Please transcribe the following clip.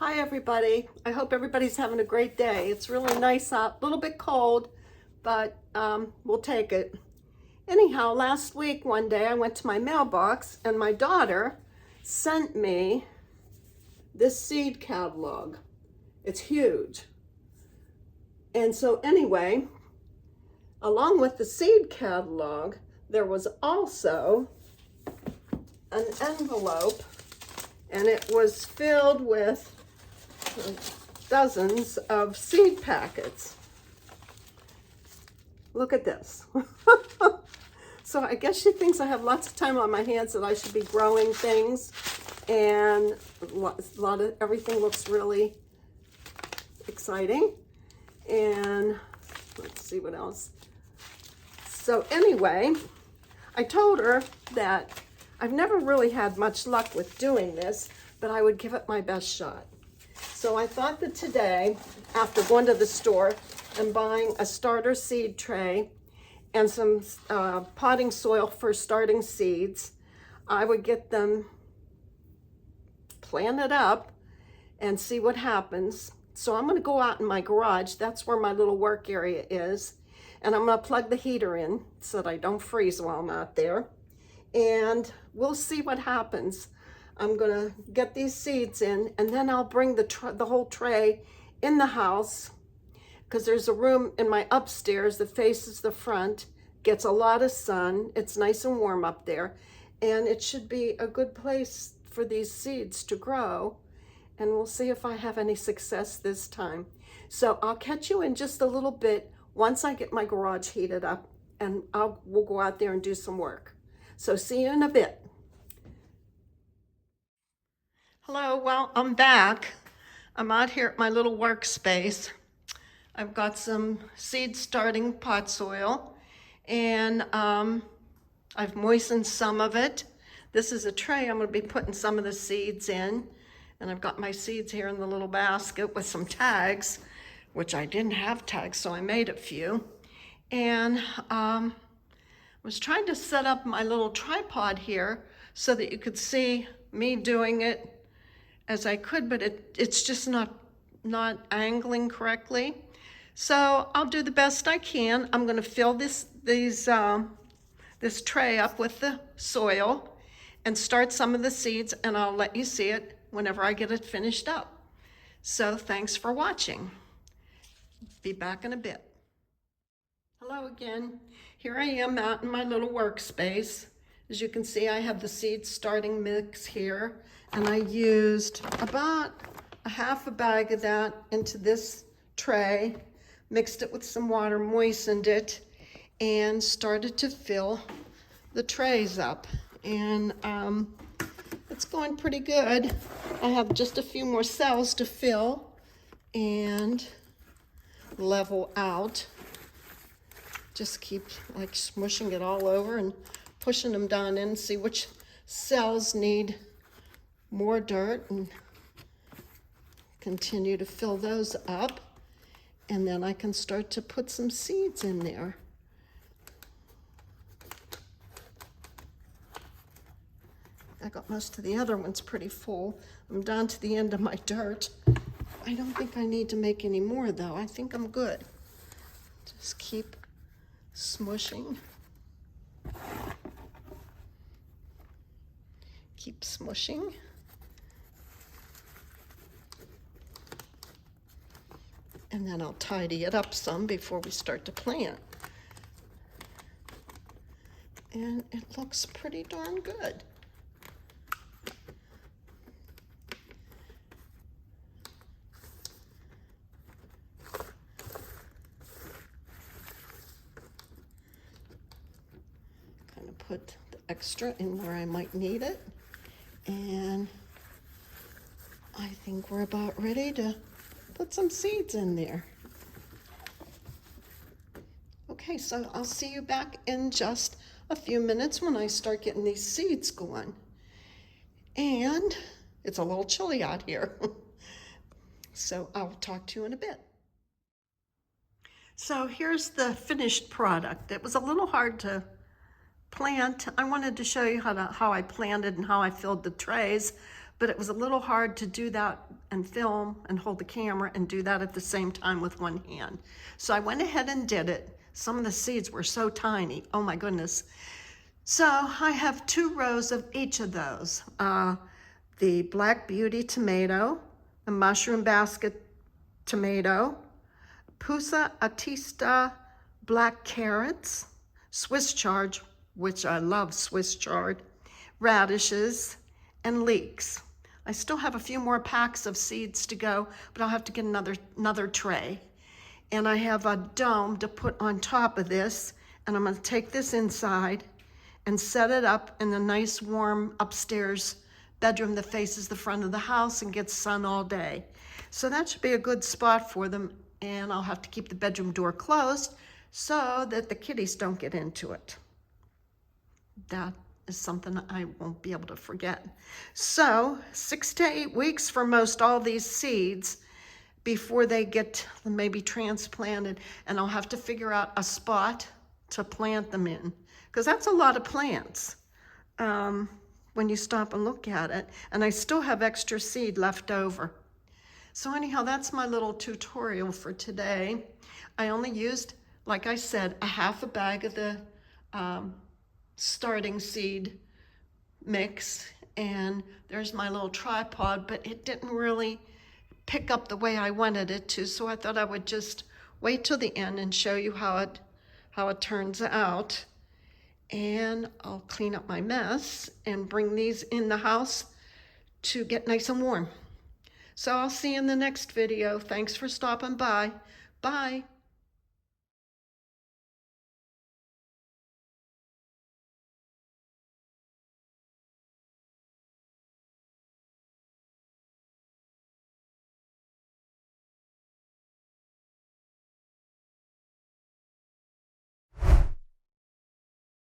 Hi everybody. I hope everybody's having a great day. It's really nice out, a little bit cold, but we'll take it. Anyhow, last week one day I went to my mailbox and my daughter sent me this seed catalog. It's huge. And so anyway, along with the seed catalog, there was also an envelope, and it was filled with dozens of seed packets. Look at this. So I guess she thinks I have lots of time on my hands, that I should be growing things, and a lot of everything looks really exciting. And let's see what else. So anyway, I told her that I've never really had much luck with doing this, but I would give it my best shot. So I thought that today, after going to the store and buying a starter seed tray and some potting soil for starting seeds, I would get them planted up and see what happens. So I'm going to go out in my garage. That's where my little work area is. And I'm going to plug the heater in so that I don't freeze while I'm out there. And we'll see what happens. I'm gonna get these seeds in, and then I'll bring the whole tray in the house, because there's a room in my upstairs that faces the front, gets a lot of sun. It's nice and warm up there, and it should be a good place for these seeds to grow. And we'll see if I have any success this time. So I'll catch you in just a little bit once I get my garage heated up, and we'll go out there and do some work. So see you in a bit. Hello, well, I'm back. I'm out here at my little workspace. I've got some seed starting pot soil, and I've moistened some of it. This is a tray I'm going to be putting some of the seeds in, and I've got my seeds here in the little basket with some tags, which I didn't have tags, so I made a few. And was trying to set up my little tripod here so that you could see me doing it as I could, but it's just not angling correctly. So I'll do the best I can. I'm going to fill this tray up with the soil and start some of the seeds, and I'll let you see it whenever I get it finished up. So thanks for watching. Be back in a bit. Hello again. Here I am out in my little workspace. As you can see, I have the seed starting mix here, and I used about a half a bag of that into this tray, mixed it with some water, moistened it, and started to fill the trays up. And it's going pretty good. I have just a few more cells to fill and level out. Just keep like smushing it all over and pushing them down in, see which cells need more dirt, and continue to fill those up. And then I can start to put some seeds in there. I got most of the other ones pretty full. I'm down to the end of my dirt. I don't think I need to make any more though. I think I'm good. Just keep smushing. Keep smushing. And then I'll tidy it up some before we start to plant. And it looks pretty darn good. Kind of put the extra in where I might need it. And I think we're about ready to put some seeds in there. Okay, so I'll see you back in just a few minutes when I start getting these seeds going. And it's a little chilly out here. So I'll talk to you in a bit. So here's the finished product. It was a little hard to plant. I wanted to show you how I planted and how I filled the trays, but it was a little hard to do that and film and hold the camera and do that at the same time with one hand. So I went ahead and did it. Some of the seeds were so tiny, oh my goodness. So I have 2 rows of each of those. The Black Beauty tomato, the mushroom basket tomato, Pusa Atista black carrots, Swiss chard, which I love Swiss chard, radishes, and leeks. I still have a few more packs of seeds to go, but I'll have to get another tray. And I have a dome to put on top of this, and I'm going to take this inside and set it up in a nice warm upstairs bedroom that faces the front of the house and gets sun all day. So that should be a good spot for them, and I'll have to keep the bedroom door closed so that the kitties don't get into it. That is something I won't be able to forget. So 6 to 8 weeks for most all these seeds before they get maybe transplanted, and I'll have to figure out a spot to plant them in, because that's a lot of plants when you stop and look at it. And I still have extra seed left over. So anyhow, that's my little tutorial for today. I only used, like I said, a half a bag of the starting seed mix, and there's my little tripod, but it didn't really pick up the way I wanted it to, so I thought I would just wait till the end and show you how it turns out. And I'll clean up my mess and bring these in the house to get nice and warm. So I'll see you in the next video. Thanks for stopping by. Bye.